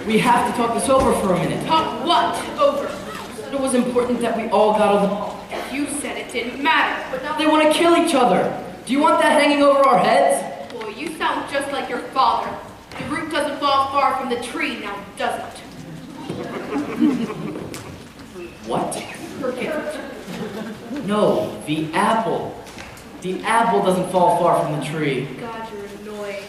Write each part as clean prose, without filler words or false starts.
We have to talk this over for a minute. Talk what over? It was important that we all got along. You said it didn't matter, But now they want to kill each other. Do you want that hanging over our heads? Boy, you sound just like your father. The root doesn't fall far from the tree, now does it? What? Forget it. No, the apple. The apple doesn't fall far from the tree. God, you're annoying.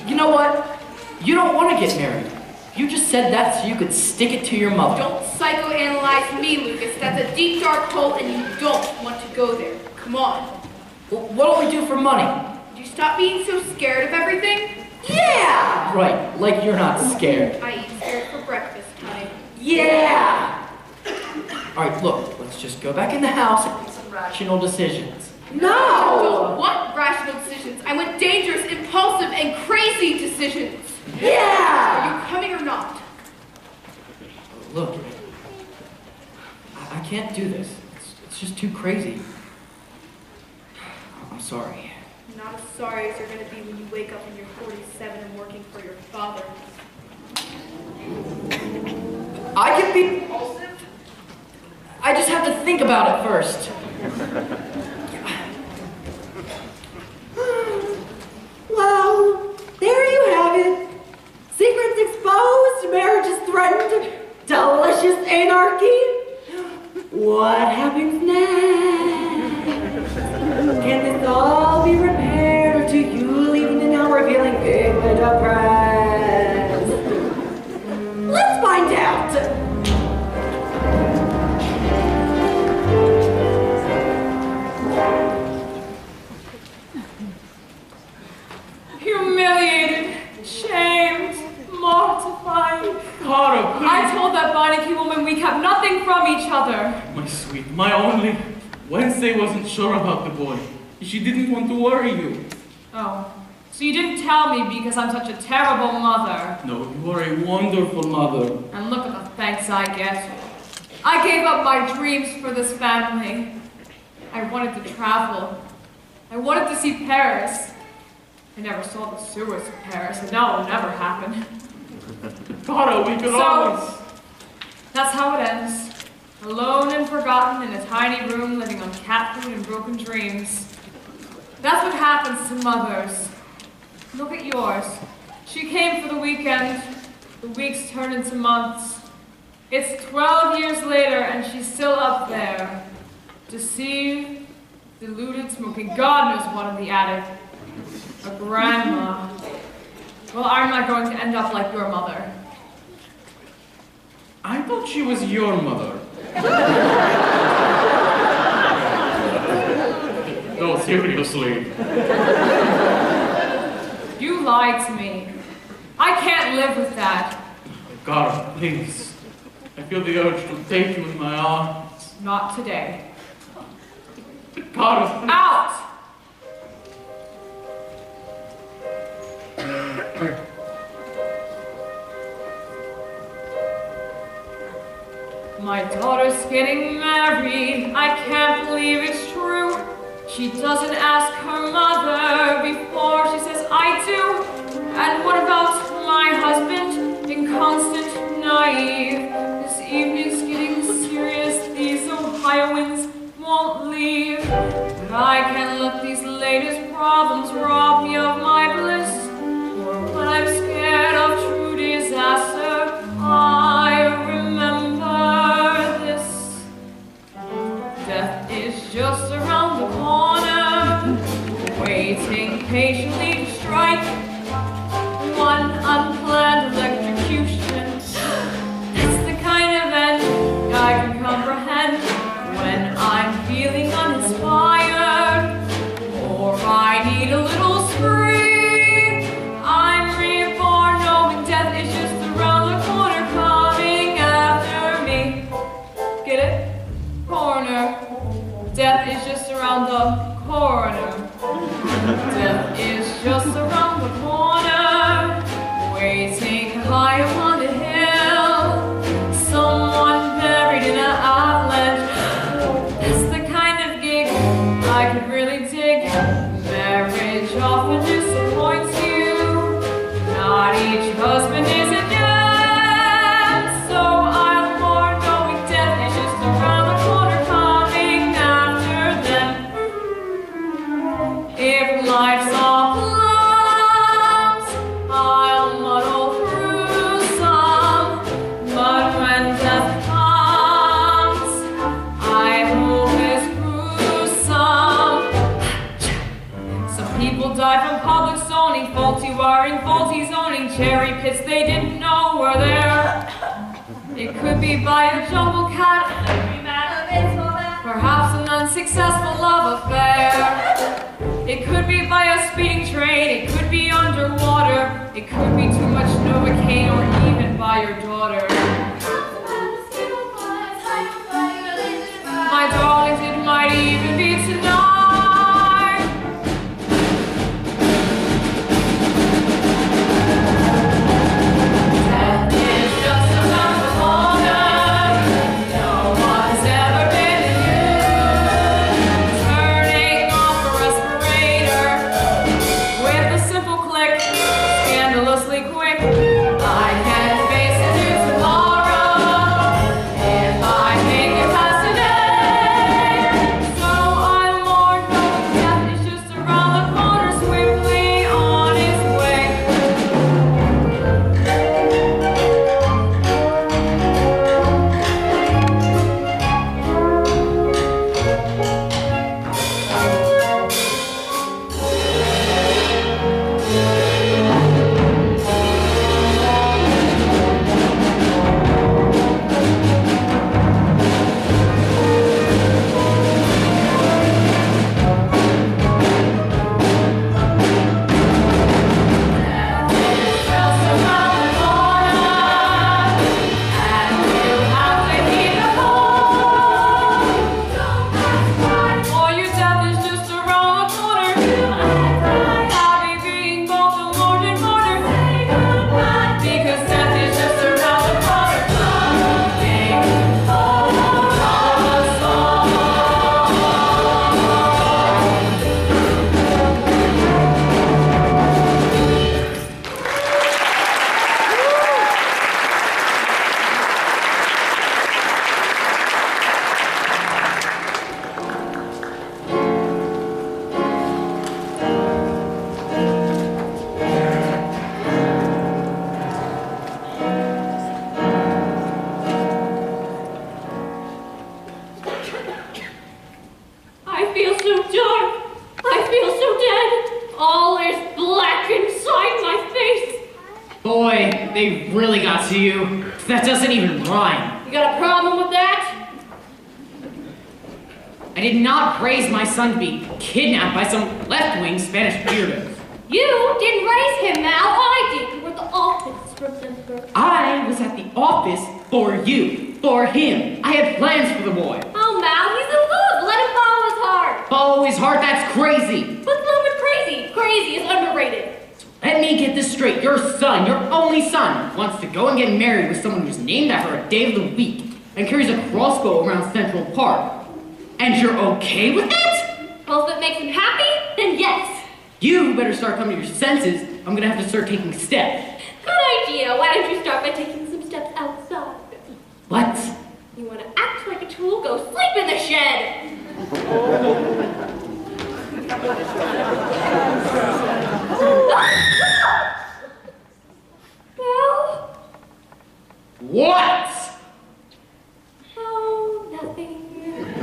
You know what? You don't want to get married. You just said that so you could stick it to your mother. Don't psychoanalyze me, Lucas. That's a deep, dark hole, and you don't want to go there. Come on. Well, what'll we do for money? Would you stop being so scared of everything? Yeah! Right, like you're not scared. I eat scared for breakfast, honey. Yeah! Alright, look, let's just go back in the house and make some rational decisions. No! What rational decisions? I want dangerous, impulsive, and crazy decisions. Yeah! Are you coming or not? Look, I can't do this. It's just too crazy. I'm sorry. Not as sorry as you're going to be when you wake up when you're 47 and working for your father. I can be impulsive. I just have to think about it first. Well, there you have it. Secrets exposed, marriages threatened, delicious anarchy. What happens next? Can this all be repaired, or do you leave me now revealing big and depressed? Let's find out. Humiliated, shamed, mortified. Clara, please. I told that Beinecke woman we kept nothing from each other. My sweet, my only. Wednesday wasn't sure about the boy. She didn't want to worry you. Oh, so you didn't tell me because I'm such a terrible mother. No, you are a wonderful mother. And look at the thanks I get. I gave up my dreams for this family. I wanted to travel. I wanted to see Paris. I never saw the sewers of Paris, and that will never happen. Clara, we could always... That's how it ends. Alone and forgotten in a tiny room, living on cat food and broken dreams. That's what happens to mothers. Look at yours. She came for the weekend. The weeks turn into months. It's 12 years later, and she's still up there. Deceived, deluded, smoking God knows what in the attic. A grandma. Well, I'm not going to end up like your mother. I thought she was your mother. No, seriously. You lied to me. I can't live with that. God, please. I feel the urge to take you in my arms. Not today. God, Out! My daughter's getting married. I can't believe it's true. She doesn't ask her mother before she says I do. And what about my husband? Inconstant, naive. This evening's getting serious. These Ohioans won't leave. But I can't let these latest problems rob me of my bliss. For when I'm scared of true disaster, I remember this. Death is just around the corner, waiting patiently to strike. One unplanned electrocution. That's the kind of end I can comprehend when I'm feeling uninspired, or I need a little spree. I'm reborn, knowing death is just around the corner, coming after me. Get it? Corner. Death is just around the corner. Death is just around the corner, waiting high upon the hill. Someone buried in an avalanche. That's the kind of gig I could really dig. Marriage often disappoints you. Not each husband is a gem, so I'll mourn knowing death is just around the corner coming after them. If life's all plums, I'll muddle through some, but when death comes, I hope it's gruesome. Some people die from public zoning, faulty wiring, faulty zoning, cherry pits they didn't know were there. It could be by a jungle cat, perhaps an unsuccessful love affair. It could be by a speeding train, it could be underwater, it could be too much Novocaine, or even by your daughter. My darlings, it might even be tonight. Death is just around the corner. No one's ever been immune. Turning off a respirator with a simple click, scandalously quick. I can face into tomorrow if I make it past today. So I mourn knowing death is just around the corner, swiftly on its way. Just around the corner, and we'll have to heed the call. For your death is just around the corner. Happy being both the Lord and martyr. Because death is just around the corner. Coming for us all. I feel so dark. I feel so dead. All is black inside my face. Boy, they really got to you. That doesn't even rhyme. You got a problem with that? I did not raise my son to be kidnapped by some left-wing Spanish weirdos. You didn't raise him, Mal. I did. You were at the office, remember? I was at the office for you, for him. I had plans for the boy. Oh, Mal, he's in love. Let him follow his heart. Follow his heart, that's crazy. What's wrong with crazy? Crazy is underrated. Let me get this straight. Your son, your only son, wants to go and get married with someone who's named after a day of the week and carries a crossbow around Central Park. And you're okay with it? Well, if it makes him happy, then yes. You better start coming to your senses. I'm gonna have to start taking steps. Good idea. Why don't you start by taking some steps outside? What? You want to act like a tool? Go sleep in the shed. Well, What? oh, nothing.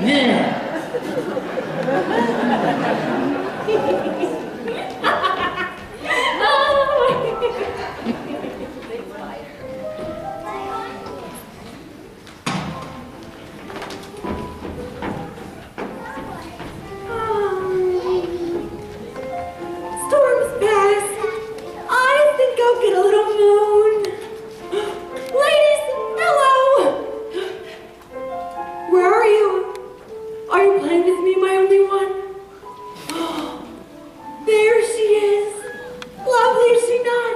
Yeah. Storms pass. I think I'll get a little moon. Ladies, hello. Where are you? Are you playing with me, my only one? There she is. Lovely, is she not?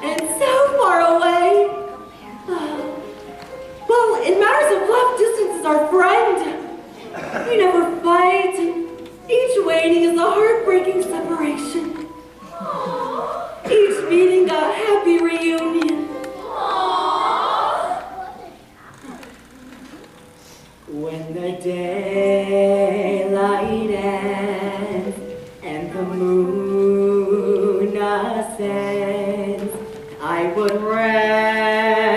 And so far away. Well, in matters of love, distance is our friend. We never fight, and each waiting is a heartbreaking separation. Each meeting a lessons. I would rather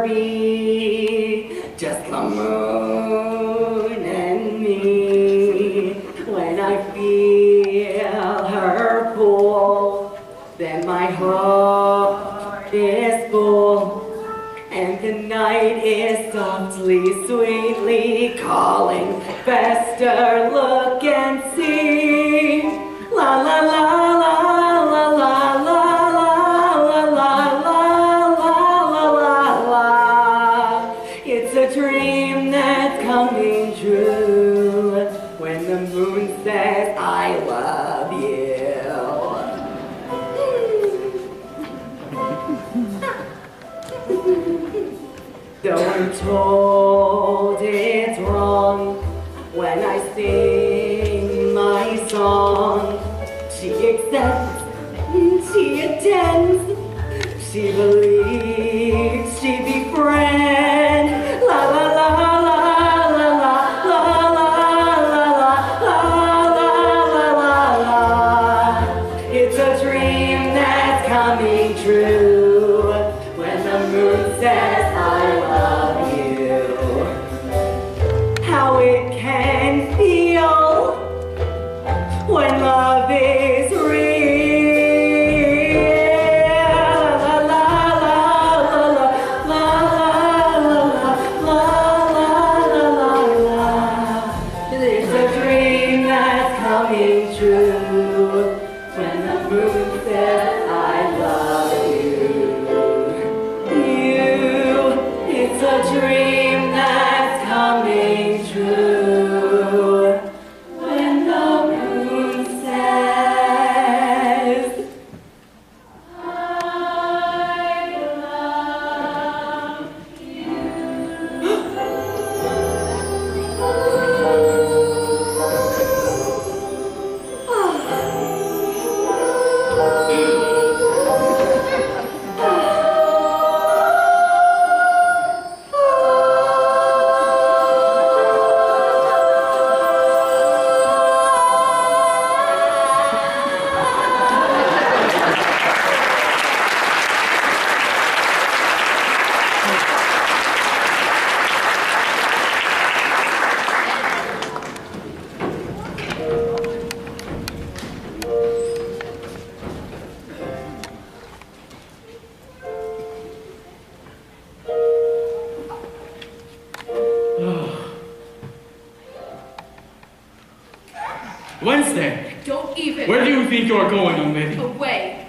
be just the moon and me. When I feel her pull, then my heart is full, and the night is softly, sweetly calling. Faster, look and see. La la la la la la la la la la la la la la. It's a dream that's coming true when the moon says I love you. Though I'm told it's wrong when I sing my song, she accepts, she attends, she believes, she befriends. La la la la la la la la la la la la la. It's a dream that's coming true when the moon says I love you. How it can feel when love is real. La la la la la la la la la la. It's a dream that's coming true when the moon says I love you. It's a dream that's coming true when the moon says I love you. Wednesday, Don't even. where do you think you are going, young lady? Away.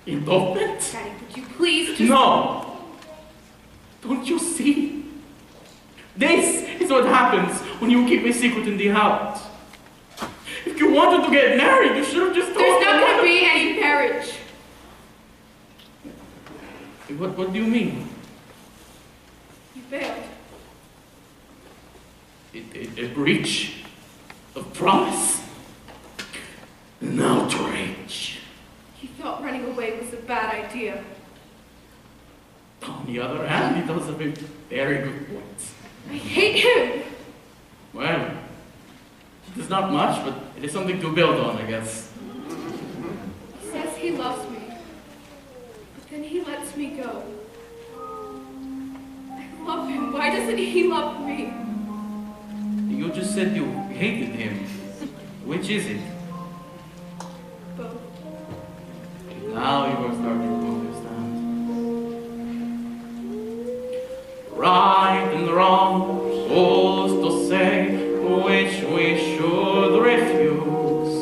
Elopement? Daddy, would you please just... No! Don't you see? This is what happens when you keep a secret in the house. If you wanted to get married, you should have just told There's not me. going to be any marriage. What do you mean? You failed. A breach of promise? An outrage. You thought running away was a bad idea. On the other hand, he does have a very good point. I hate him. Well, it is not much, but it is something to build on, I guess. He says he loves me, but then he lets me go. I love him. Why doesn't he love me? You just said you hated him. Which is it? Both. Now you are starting to understand. Right and wrong, who's to say which we should refuse?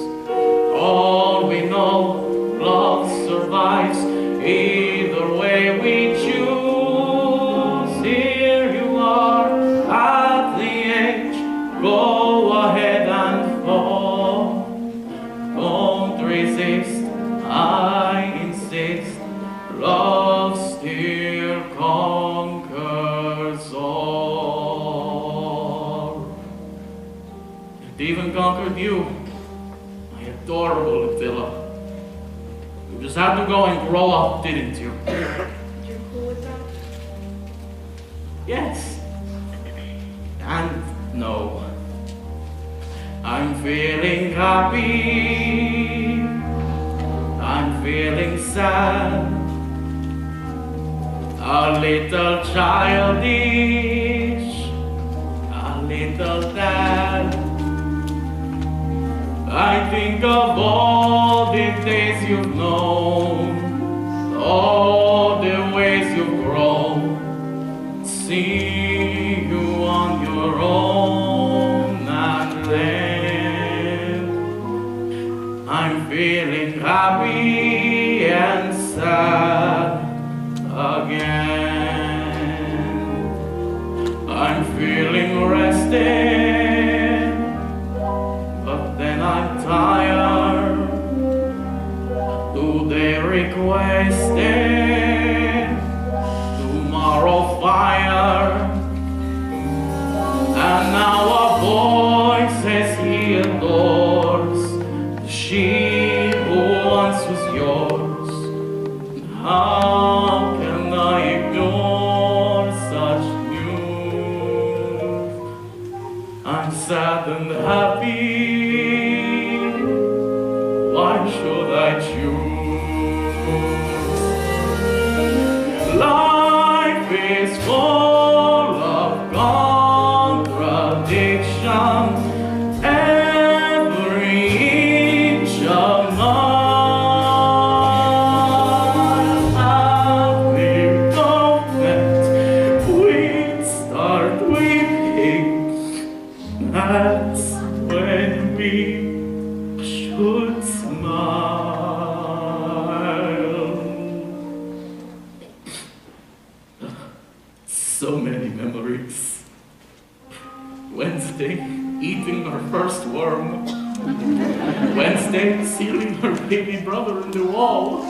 All we know, love survives either way we choose. Here you are at the edge, go ahead and fall. Don't resist, I insist, love still conquers all. It even conquered you, my adorable Attila. You just had to go and grow up, didn't you? You're cool with that? Yes. And no. I'm feeling happy. I'm feeling sad, a little childish, a little sad. I think of all the days you've known, all the ways you've grown, see you on your own, and then I'm feeling happy and sad again. I'm feeling rested, but then I'm tired. Today requested, tomorrow fire, and now a voice says he adores she who once was yours. How can I ignore such news? I'm sad and happy. Why should I choose? Life is full of contradictions. Every inch of mine have lived moment. We start weeping. That's when we should smile. So many memories. Wednesday, eating her first worm. Wednesday, sealing her baby brother in the wall.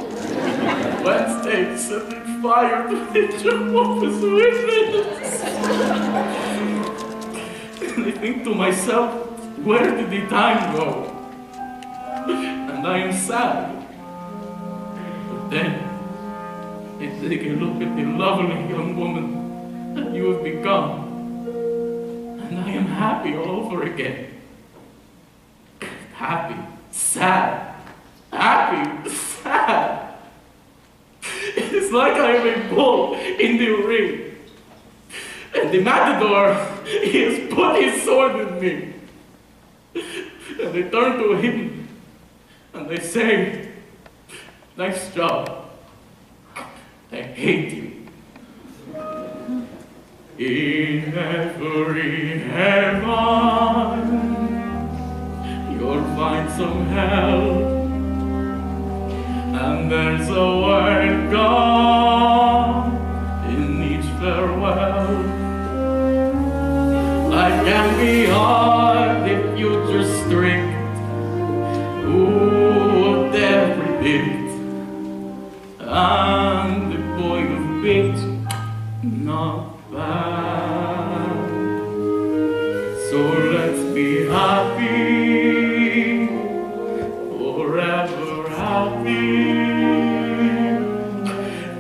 Wednesday, setting fire to the Jehovah's Witness. And I think to myself, where did the time go? And I am sad. But then, I take a look at the lovely young woman that you have become, and I am happy all over again. Happy, sad, happy, sad. It is like I am a bull in the ring, and the matador, he has put his sword in me. And they turn to him, and they say, nice job, I hate you. In every heaven, you'll find some hell, and there's a word gone in each farewell. Life can be hard if you're just strict. Who would dare predict? And the boy of bit, not bad. So let's be happy, forever happy,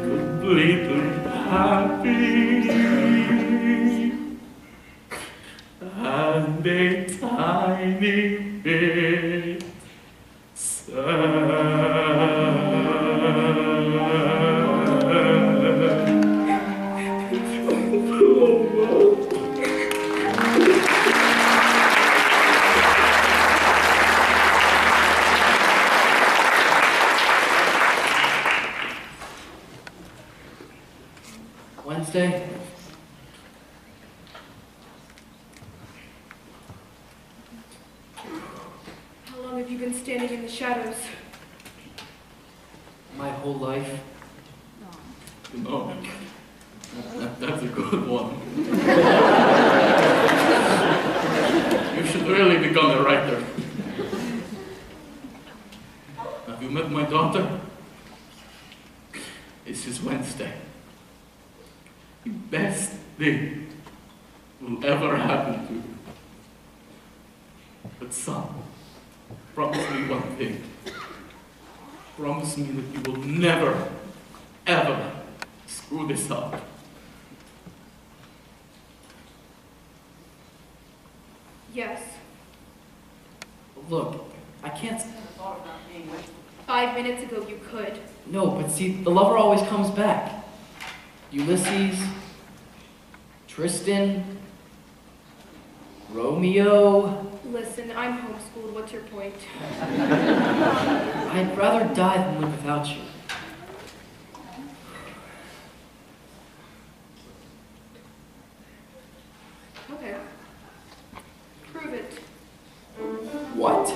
completely happy, and a tiny bit sad. Wednesday? How long have you been standing in the shadows? My whole life? No, that's a good one. You should really become a writer. Have you met my daughter? This is Wednesday. The best thing will ever happen to you. But son, promise me one thing. Promise me that you will never, ever screw this up. Yes. Look, I can't stand the thought of not being with you. 5 minutes ago you could. No, but see, the lover always comes back. Ulysses, Tristan, Romeo. Listen, I'm homeschooled. What's your point? I'd rather die than live without you. Okay. Prove it. What?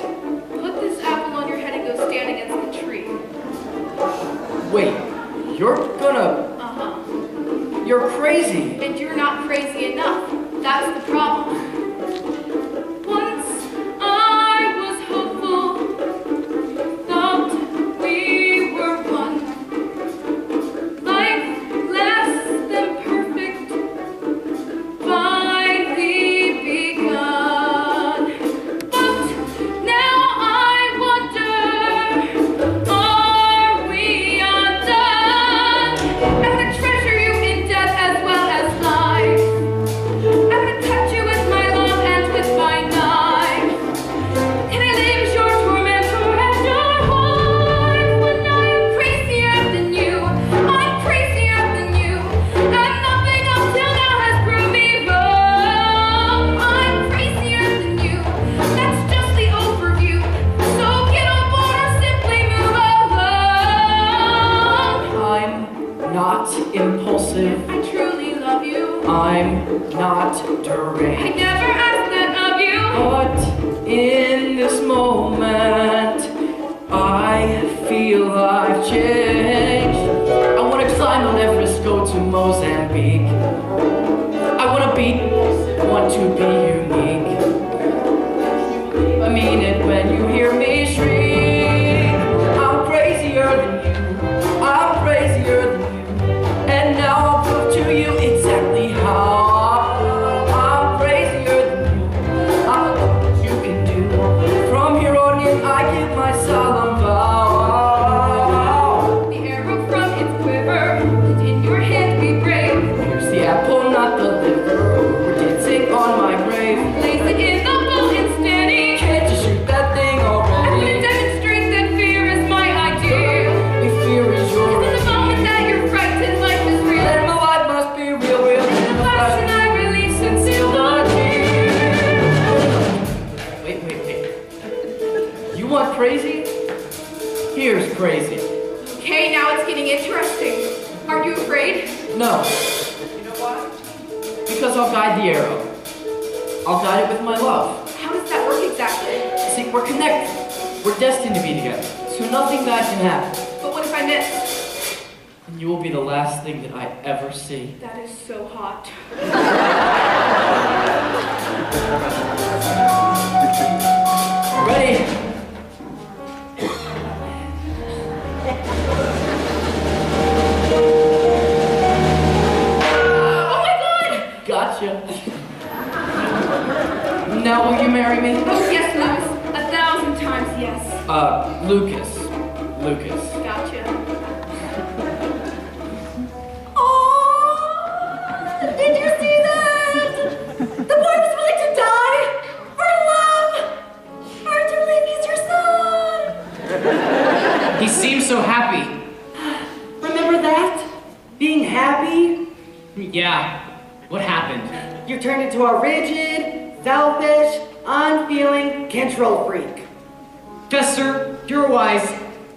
Put this apple on your head and go stand against the tree. Wait, you're gonna... Uh-huh. You're crazy. And you're not crazy enough. That's the problem. Once I was hopeful, thought we were one. Life less than perfect, finally begun. But now I wonder, are we undone? I'm gonna treasure you in death as well as life. I'm gonna touch you with my love and with my knife. Can I live as your tormentor and your wife? When I am crazier than you, I'm crazier than you, and nothing up till now has proved me wrong. I'm crazier than you, that's just the overview. So get on board or simply move along. I'm not impulsive. I truly love you. I'm not I deranged. never asked that of you. But in this moment, I feel I've changed. I want to climb on Everest, go to Mozambique. I want to be unique. I mean it when you hear me shriek. I'm crazier than you. I'm crazier than you. And now I'll prove to you exactly how. I'm crazier than you. I know what you can do. From here on in, I give my solemn vow. The arrow from its quiver, and in your hand be brave. Here's the apple, not the liver. We're dancing on my grave. Place it in the bowl and steady. Can't you shoot that thing I'm gonna already? demonstrate that fear is my ideal. If fear is your In the moment that you're frightened, life is real. then my life must be real, real. In the passion I release and seal the deal. Wait. You want crazy? Here's crazy. Okay, now it's getting interesting. Aren't you afraid? No. You know why? Because I'll guide the arrow. I'll guide it with my love. How does that work exactly? See, we're connected. We're destined to be together. So nothing bad can happen. But what if I miss? And you will be the last thing that I ever see. That is so hot. Ready? Oh my god! Gotcha. Now will you marry me? Oh yes, Lucas. 1,000 times yes. Lucas. Gotcha. Oh, did you see that? The boy was willing to die for love. Hard to believe he's your son. He seems so happy. Remember that? Being happy? Yeah. What happened? You turned into a rigid, selfish, unfeeling control freak. Fester, you're a wise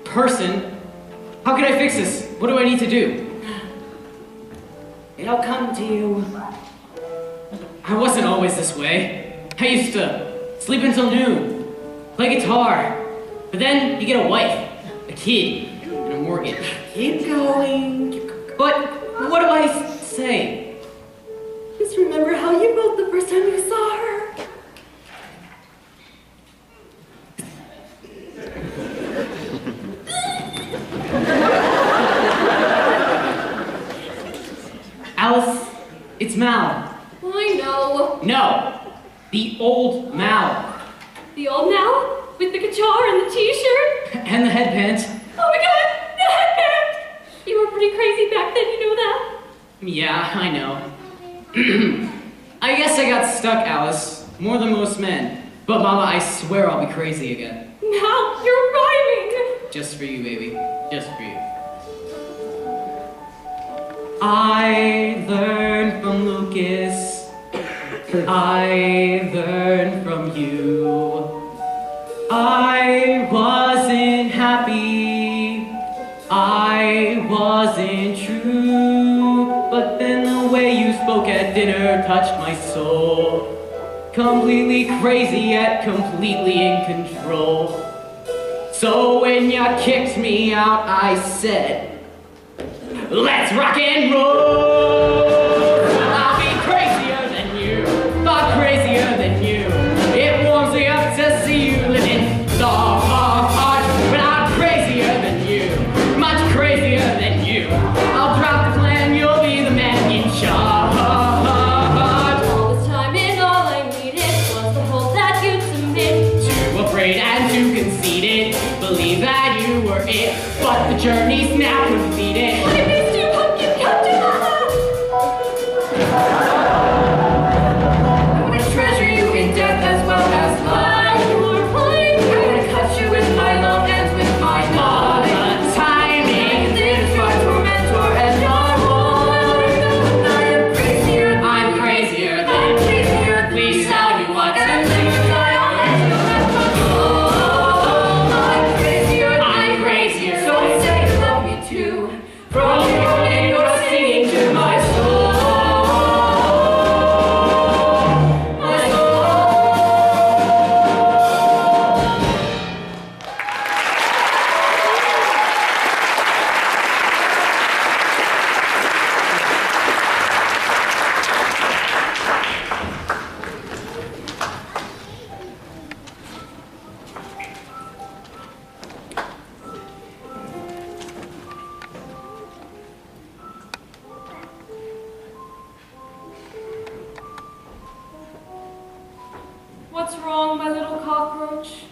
person. How can I fix this? What do I need to do? It'll come to you. I wasn't always this way. I used to sleep until noon, play guitar, but then you get a wife, a kid, and a mortgage. Keep going. But what do I say? Just remember how you felt the first time you saw her. Alice, it's Mal. I know. No, the old Mal. The old Mal? With the guitar and the t-shirt? And the headband. Oh my god, the headband! You were pretty crazy back then, you know that? Yeah, I know. I guess I got stuck, Alice. More than most men. But Mama, I swear I'll be crazy again. Mal, you're rhyming! Just for you, baby. Just for you. I learned from Lucas. I learned from you. I wasn't happy. I wasn't true. But then the way you spoke at dinner touched my soul. Completely crazy yet completely in control. So when you kicked me out, I said, let's rock and roll! I'll be crazier than you, far crazier than you. It warms me up to see you living so hard. But I'm crazier than you, much crazier than you. I'll drop the plan, you'll be the man in charge. All this time and all I needed was the hold that you submit. Too afraid and too conceited, believe that you were it, but the journey's now completed. I missed you, pumpkin captain! I wanna treasure you in death as well as life. You are mine. I wanna cut you with my love and with my All knife. the timing. This my tormentor and your boy. I am crazier. I'm crazier I'm than crazier. Please tell me what's And in then there. I'll let you have control. I'm crazier. I'm crazier So than say you love me too. From and you're singing to my soul. My soul. What's wrong, my little cockroach?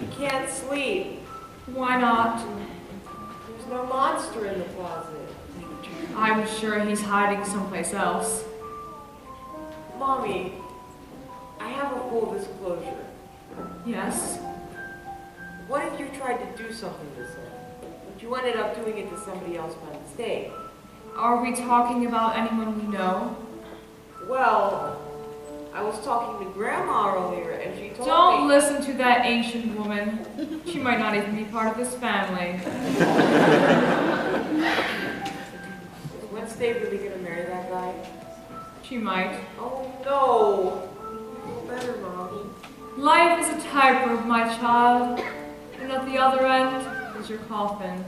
You can't sleep. Why not? There's no monster in the closet. I'm sure he's hiding someplace else. Mommy, I have a full disclosure. Yes? What if you tried to do something to someone, but you ended up doing it to somebody else by mistake? Are we talking about anyone we know? Well, I was talking to Grandma earlier, and she told Don't me... listen to that ancient woman. She might not even be part of this family. Is Wednesday really gonna marry that guy? She might. Oh no! You know better, Mommy. Life is a tightrope, my child. And at the other end is your coffin.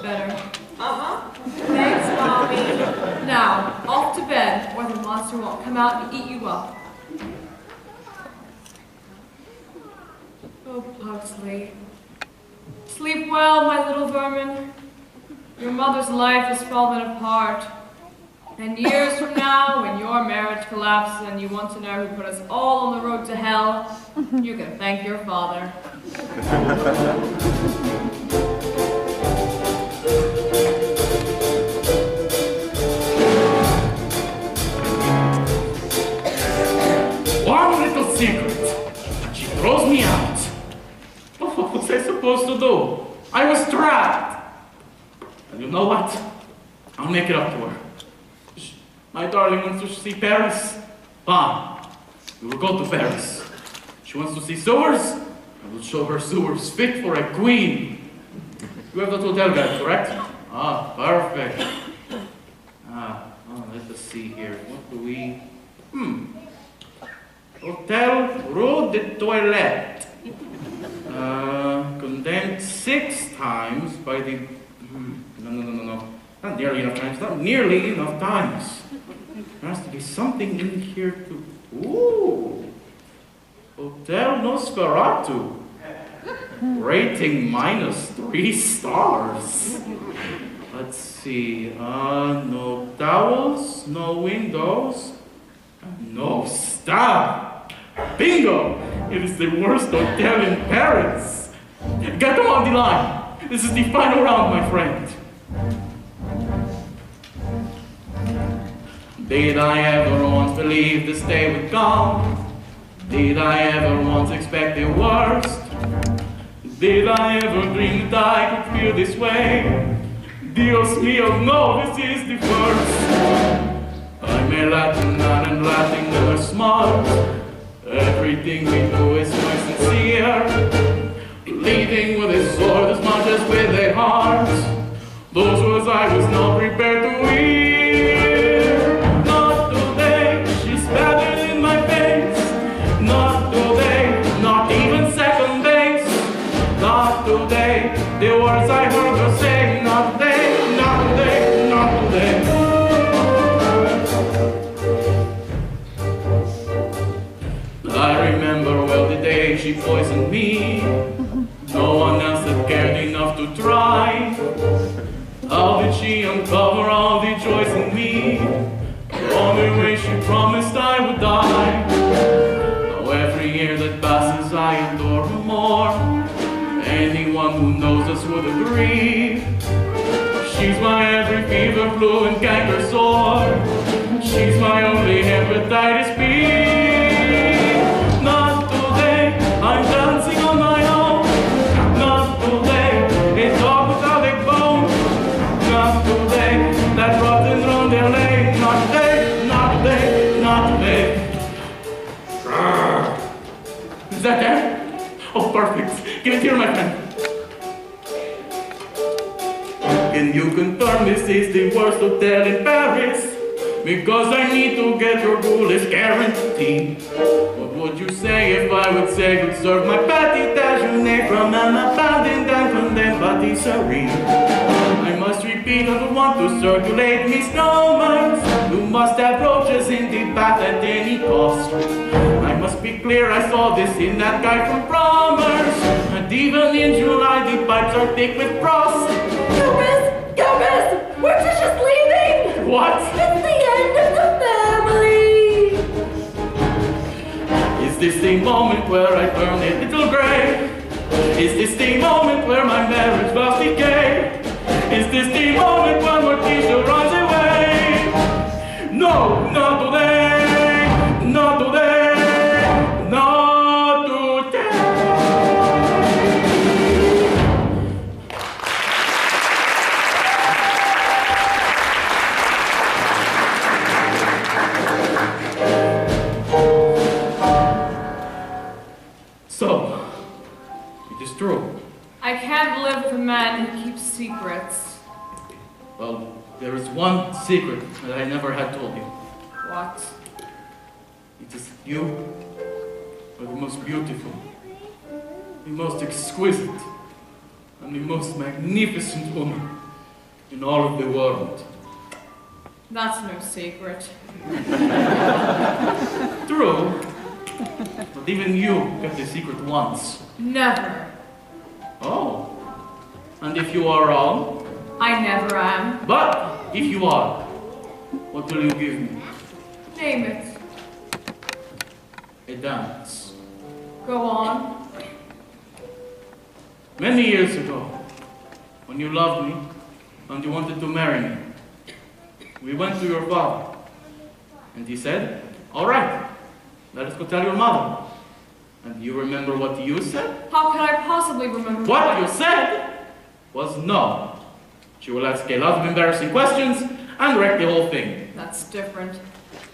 Better. Uh-huh. Thanks, Mommy. Now, off to bed, or the monster won't come out and eat you up. Oh, Pugsley. Sleep well, my little vermin. Your mother's life has fallen apart. And years from now, when your marriage collapses and you want to know who put us all on the road to hell, you can thank your father. One little secret. She throws me out. What was I supposed to do? I was trapped. And you know what? I'll make it up to her. My darling wants to see Paris. Fine. We will go to Paris. She wants to see sewers. I will show her sewers fit for a queen. You have the hotel guide, correct? Ah, perfect. Let us see here. What do we... Hotel Rue de Toilette. Condemned 6 times by the... No. Not nearly enough times. Not nearly enough times. There has to be something in here to... Ooh! Hotel Nosferatu. Rating -3 stars. Let's see. No towels, no windows, no staff. Bingo! It is the worst hotel in Paris. Get them on the line. This is the final round, my friend. Did I ever once believe this day would come? Did I ever once expect the worst? Did I ever dream that I could feel this way? Dios mío, no, this is the first. I'm a Latin man and Latin never smart. Everything we do is quite sincere. Leading with a sword as much as with a heart. Those words I was not prepared to hear. Not today, she's better in my face. Not today, not even second base. Not today, the words I heard her say. Not today, not today, not today. I remember well the day she poisoned me. No one else had cared enough to try. How did she uncover all the joys in me? The only way she promised I would die. Now every year that passes I adore her more. Anyone who knows us would agree. She's my every fever, flu, and canker sore. She's my only hepatitis B. Not today, I'm dancing on my own. Not today, a dog without a bone. Not today, that rotten round their leg. Not today, not today, not today. Is that there? Oh, perfect. Give it here, my friend. Can you confirm this is the worst hotel in Paris? Because I need to get your ghoulish guarantee. What would you say if I would say you'd serve my petit déjeuner from an abandoned and condemned patisserie? I must repeat, I don't want to circulate me snowmines. You must have roaches in the bath at any cost. I must be clear, I saw this in that guy from Bromers. And even in July, the pipes are thick with frost. Gomez, we're just leaving. What? It's the end of the family. Is this the moment where I turn a little gray? Is this the moment where my marriage vows decay? Is this the moment when Morticia runs away? No, not today, not today, not today. So, it is true. I can't live with a man who keeps secrets. Well, there is one secret that I never had told you. What? It is you are the most beautiful, the most exquisite, and the most magnificent woman in all of the world. That's no secret. True, but even you kept the secret once. Never. Oh, and if you are wrong? I never am. But if you are, what will you give me? Name it. A dance. Go on. Many years ago, when you loved me and you wanted to marry me, we went to your father, and he said, all right, let us go tell your mother. And you remember what you said? How could I possibly remember What you said was no. She will ask a lot of embarrassing questions and wreck the whole thing. That's different.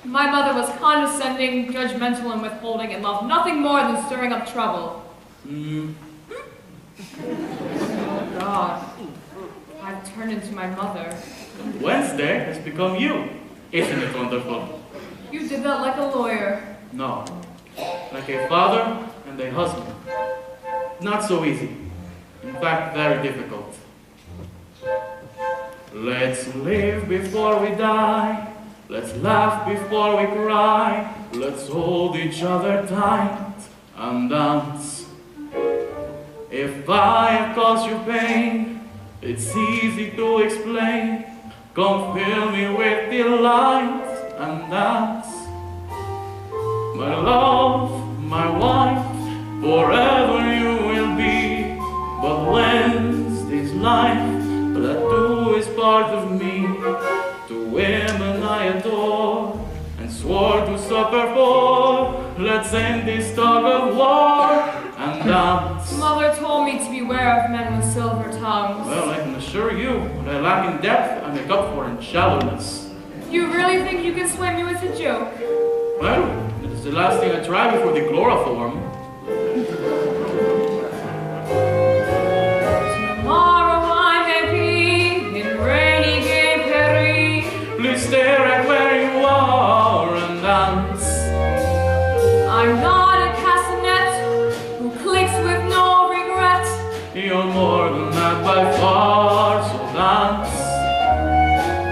My mother was condescending, judgmental, and withholding, and loved nothing more than stirring up trouble. Oh, God. I've turned into my mother. Wednesday has become you. Isn't it wonderful? You did that like a lawyer. No. Like a father and a husband. Not so easy. In fact, very difficult. Let's live before we die. Let's laugh before we cry. Let's hold each other tight and dance. If I have caused you pain, it's easy to explain. Come fill me with delight and dance. My love, my wife, forever you will be. But Wednesday's life, that too is part of me. To women I adore, and swore to suffer for. let's end this tug of war and dance. Mother told me to beware of men with silver tongues. Well, I can assure you, what I lack in depth, I make up for in shallowness. You really think you can swim me with a joke? Well, it is the last thing I try before the chloroform. Tomorrow I may be in rainy gay Paris. Please stare at where you are and dance. I'm not a castanet who clicks with no regret. You're more than that by far, so dance.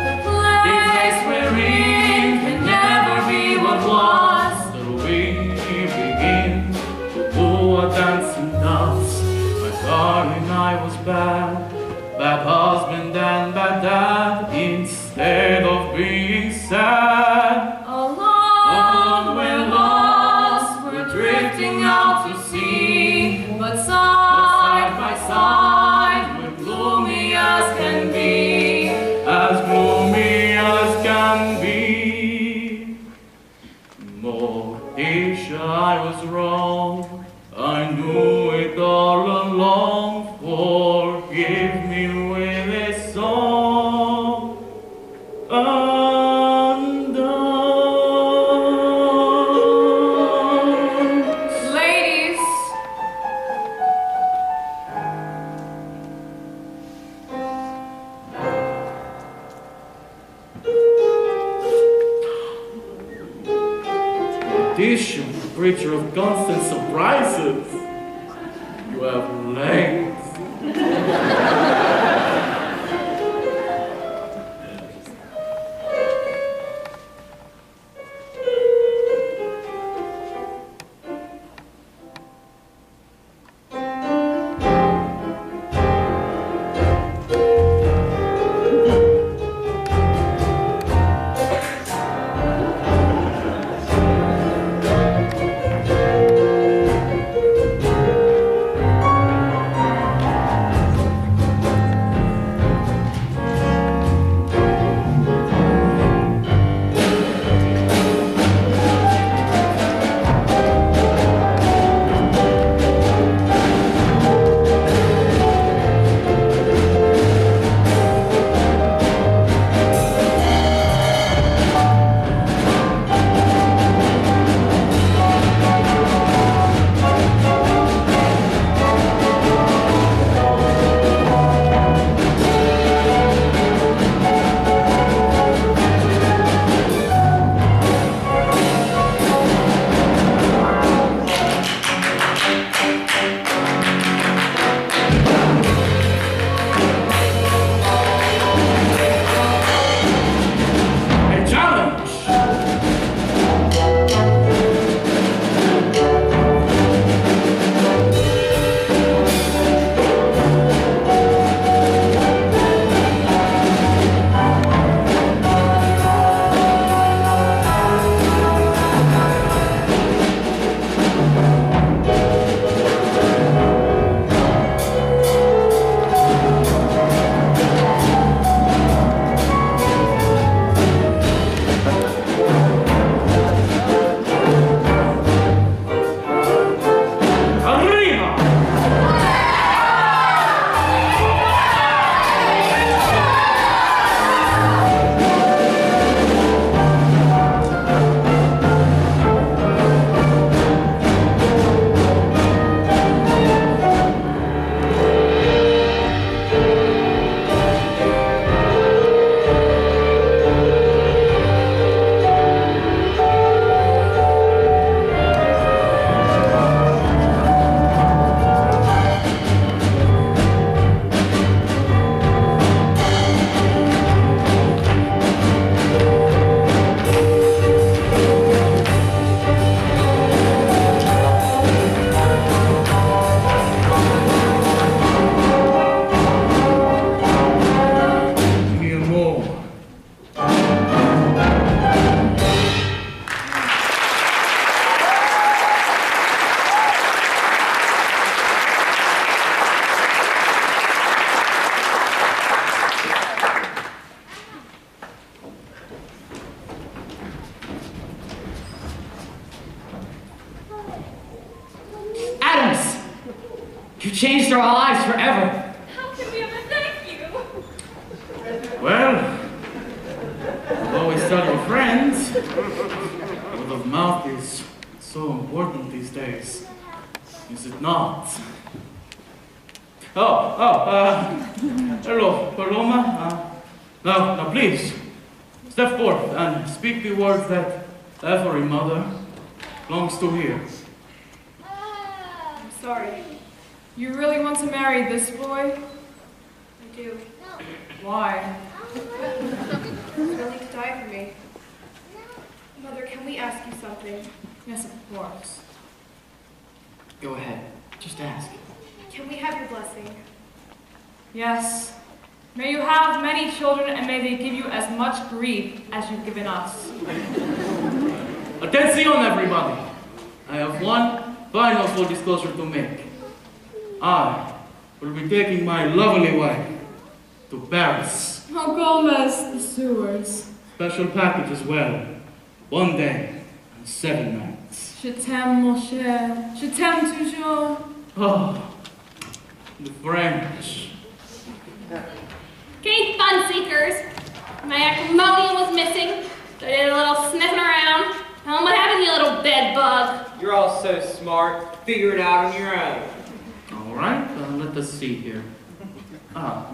The place we're in can never be what was. Till we begin to do a dancing dance. My darling, I was bad, bad husband and bad dad. Instead of being sad, Alone we're lost, we're drifting out to sea, but side by side we're gloomy as can be. as gloomy as can be. Morticia, I was wrong. I knew it all along. Forgive me with a song. Undone. Ladies, Morticia, creature of constant surprises. You have legs. You've changed our lives forever. How can we ever thank you? Well, you always tell your friends. Word of mouth is so important these days. Is it not? Hello, Paloma. Now, please, step forth and speak the words that every mother longs to hear. I'm sorry. You really want to marry this boy? I do. Why? He's willing to die for me. Mother, can we ask you something? Yes, of course. Go ahead. Just ask. Can we have your blessing? Yes. May you have many children, and may they give you as much grief as you've given us. Attention, everybody. I have one final full disclosure to make. I will be taking my lovely wife to Paris. Oh, Gomez, the sewers. Special package as well. 1 day and 7 nights. Je t'aime, mon cher. Je t'aime toujours. Oh, the French. Okay, fun seekers. My acrimonium was missing. So I did a little sniffing around. Tell 'em what happened, you little bed bug. You're all so smart. Figure it out on your own. All right, let us see here.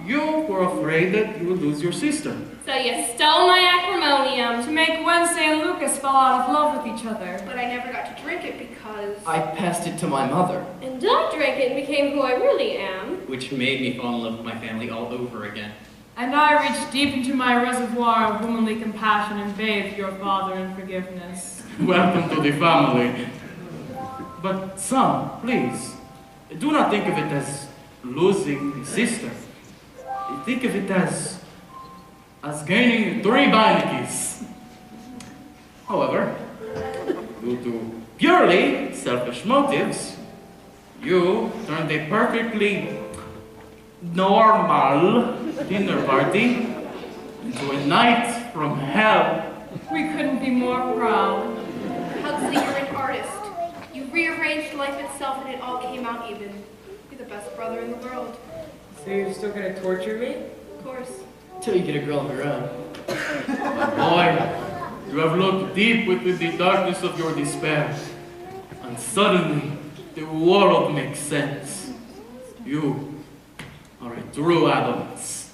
You were afraid that you would lose your sister. So you stole my acrimonium. To make Wednesday and Lucas fall out of love with each other. But I never got to drink it because... I passed it to my mother. And I drank it and became who I really am. Which made me fall in love with my family all over again. And I reached deep into my reservoir of womanly compassion and bathed your father in forgiveness. Welcome to the family. But son, please, do not think of it as losing a sister. Think of it as gaining 3 Beinecke's. However, due to purely selfish motives, you turned a perfectly normal dinner party into a night from hell. We couldn't be more proud. Huxley, you're an artist. You rearranged life itself and it all came out even. You're the best brother in the world. So you're still gonna torture me? Of course. Till you get a girl of your own. Boy, you have looked deep within the darkness of your despair, and suddenly the world makes sense. You are a true Addams.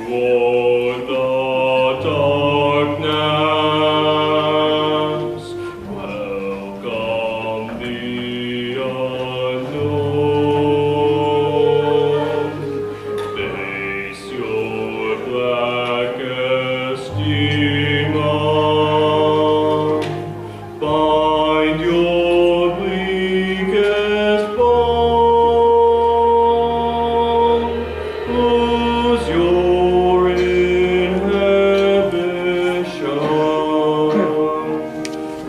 Toward the darkness, welcome the unknown. Face your blackest demon. Find your bleakest bone. Lose your inhibition.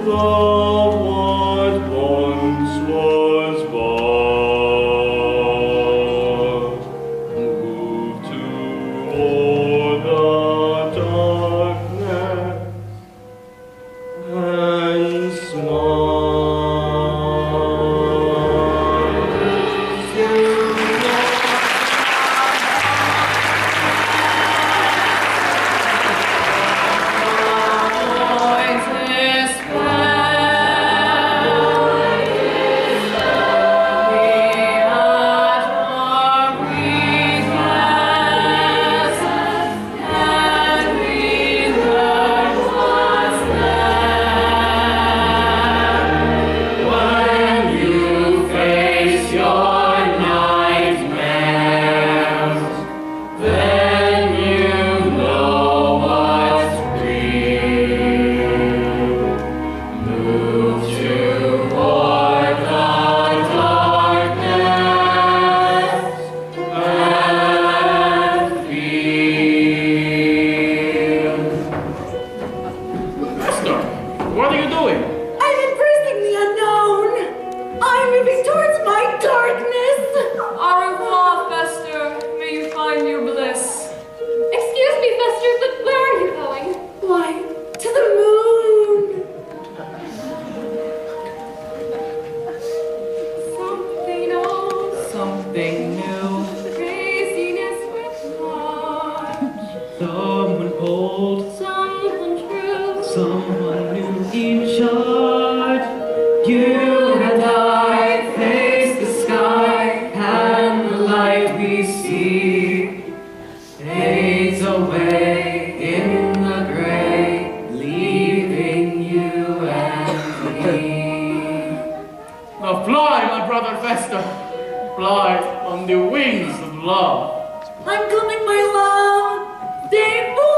Love what once was but. Move toward the darkness and What are you doing? I'm embracing the unknown. I'm moving towards my darkness. Au revoir, Fester. May you find your bliss. Excuse me, Fester, but where are you going? Why, in charge. You and I face the sky, and the light we see fades away in the gray, leaving you and me. Now fly, my brother Vesta, fly on the wings of love. I'm coming, my love. Stay full.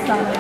Sure.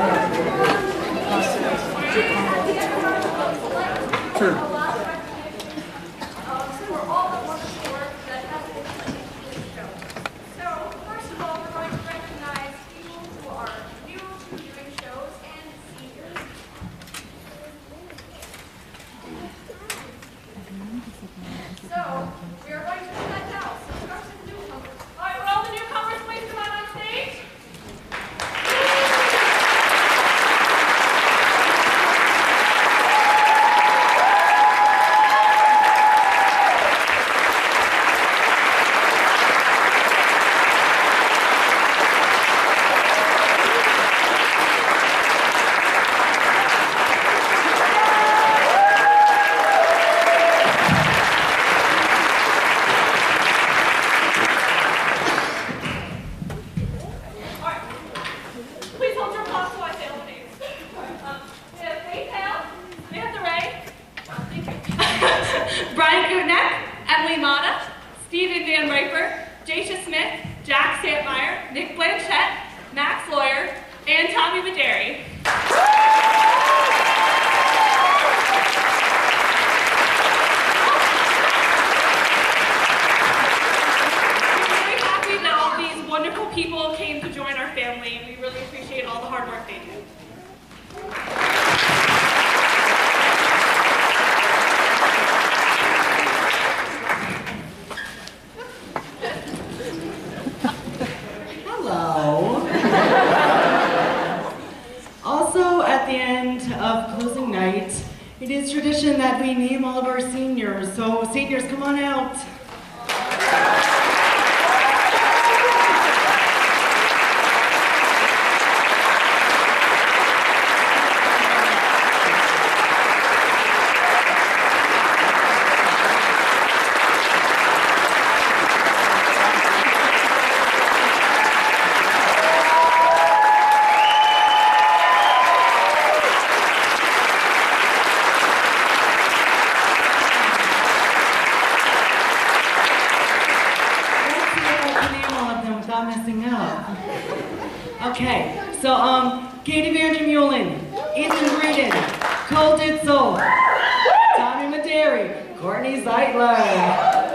It is tradition that we name all of our seniors, so seniors, come on out. Okay, so Katie Vandermeulen, Ethan Breeden, Cole Ditzel, Tommy Maderi, Courtney Zeitler,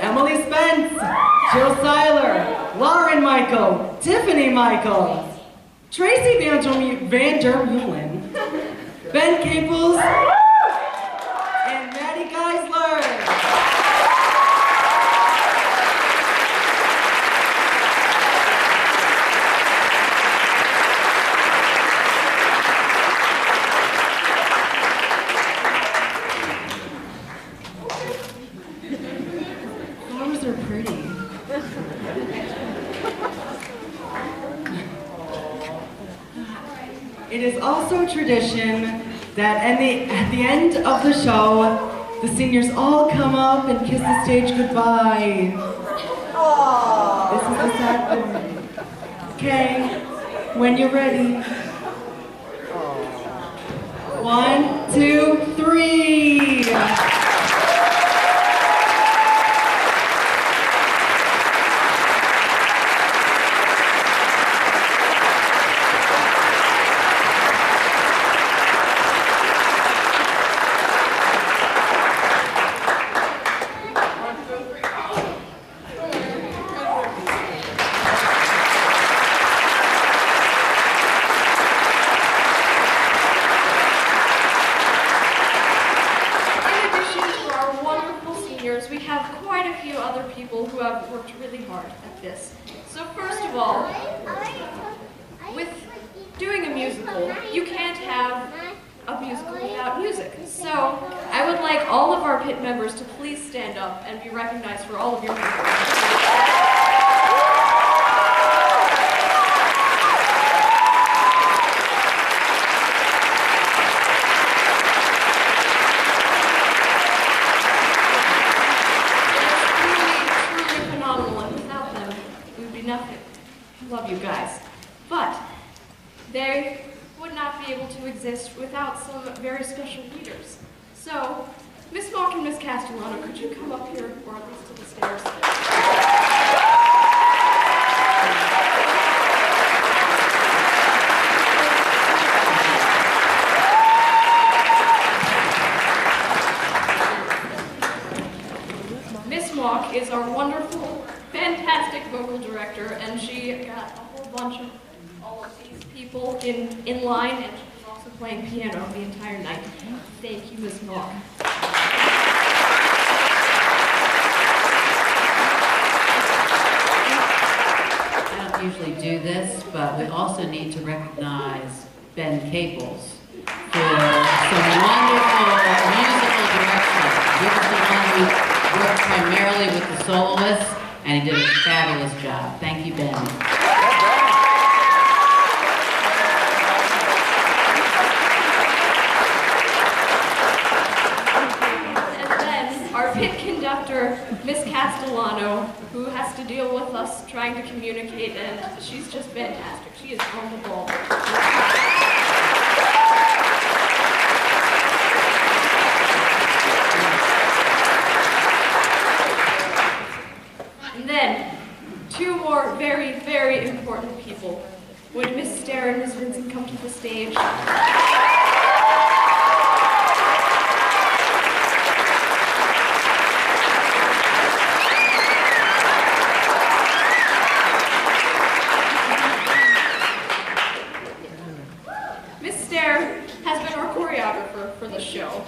Emily Spence, Jill Seiler, Lauren Michael, Tiffany Michael, Tracy Vandermeulen, Ben Caples, and Maddie Geisler. It is also tradition that at the end of the show, the seniors all come up and kiss the stage goodbye. Aww. This is the sad part. Okay, when you're ready. 1, 2, 3. We have quite a few other people who have worked really hard at this. So first of all, with doing a musical, you can't have a musical without music. So I would like all of our pit members to please stand up and be recognized for all of your music. Love you guys. But they would not be able to exist without some very special leaders. So, Miss Mock and Miss Castellano, could you come up here, or at least to the stairs? vocal director, and she got a whole bunch of all of these people in line, and she was also playing piano the entire night. Thank you, Ms. Moore. I don't usually do this, but we also need to recognize Ben Caples for some wonderful musical direction. He was the one who worked primarily with the soloists, and he did a fabulous job. Thank you, Ben. And then our pit conductor, Miss Castellano, who has to deal with us trying to communicate, and she's just fantastic. She is on the ball. And then, two more very, very important people. Would Miss Stair and Miss Vincent come to the stage? Miss Stair has been our choreographer for the show.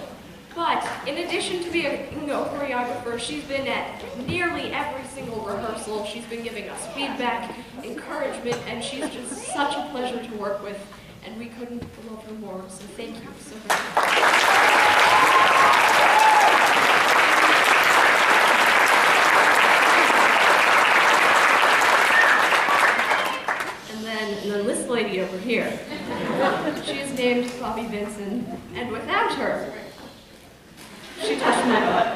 But in addition to being a choreographer, she's been at nearly every single rehearsal. She's been giving us feedback, encouragement, and she's just such a pleasure to work with. And we couldn't love her more, so thank you so very much. And then this lady over here, she is named Bobby Vinson, and without her, she touched my butt.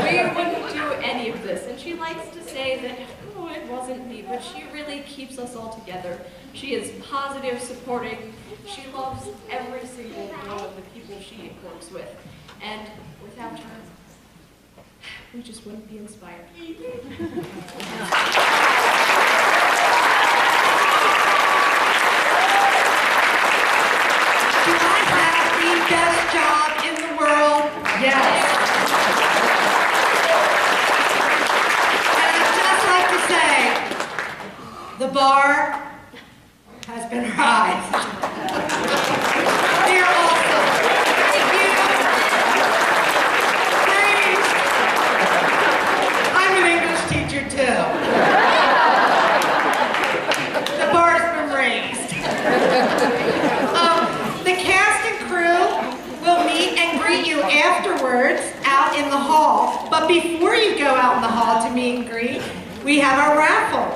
We wouldn't do any of this, and she likes to say that, oh, it wasn't me, but she really keeps us all together. She is positive, supporting. She loves every single one of the people she works with, and without her, we just wouldn't be inspired. Best job in the world? Yes. And I'd just like to say, the bar has been raised. You're awesome. Thank you. Thanks. I'm an English teacher too. The bar's been raised. The cast and crew will meet and greet you afterwards out in the hall. But before you go out in the hall to meet and greet, we have our raffle.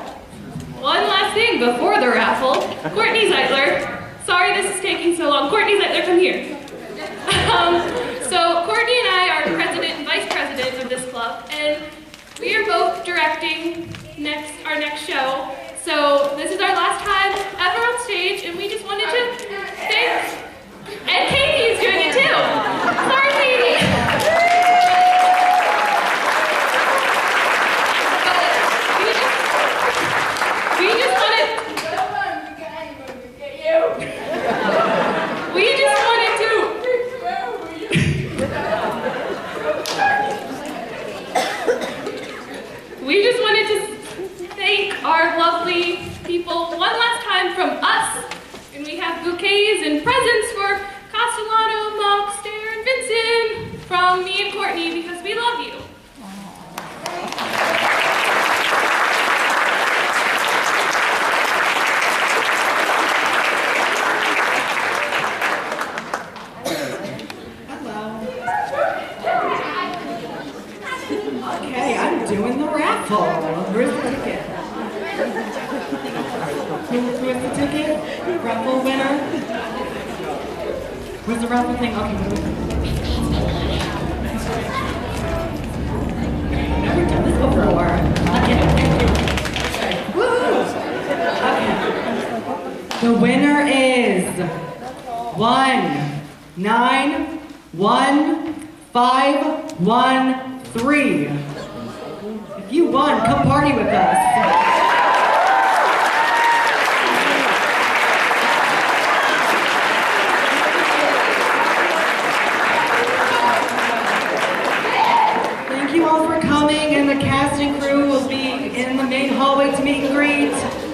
One last thing before the raffle. Courtney Zeitler. Sorry this is taking so long. Courtney Zeitler, come here. So Courtney and I are president and vice president of this club, and we are both directing our next show. So this is our last time ever on stage, and we just wanted to thank. And Katie's doing it too. Sorry, Katie. We just wanted to thank our lovely people one last time from us. And we have bouquets and presents for Castellano, Mock, Stair, and Vincent from me and Courtney because we love you. Okay, I'm doing the raffle. Where's the ticket? Where's the ticket? Raffle winner? Where's the raffle thing? Okay. Never done this before. Okay. Woohoo! Okay. The winner is 1911513. If you won, come party with us. Thank you all for coming. and the cast and crew will be in the main hallway to meet and greet.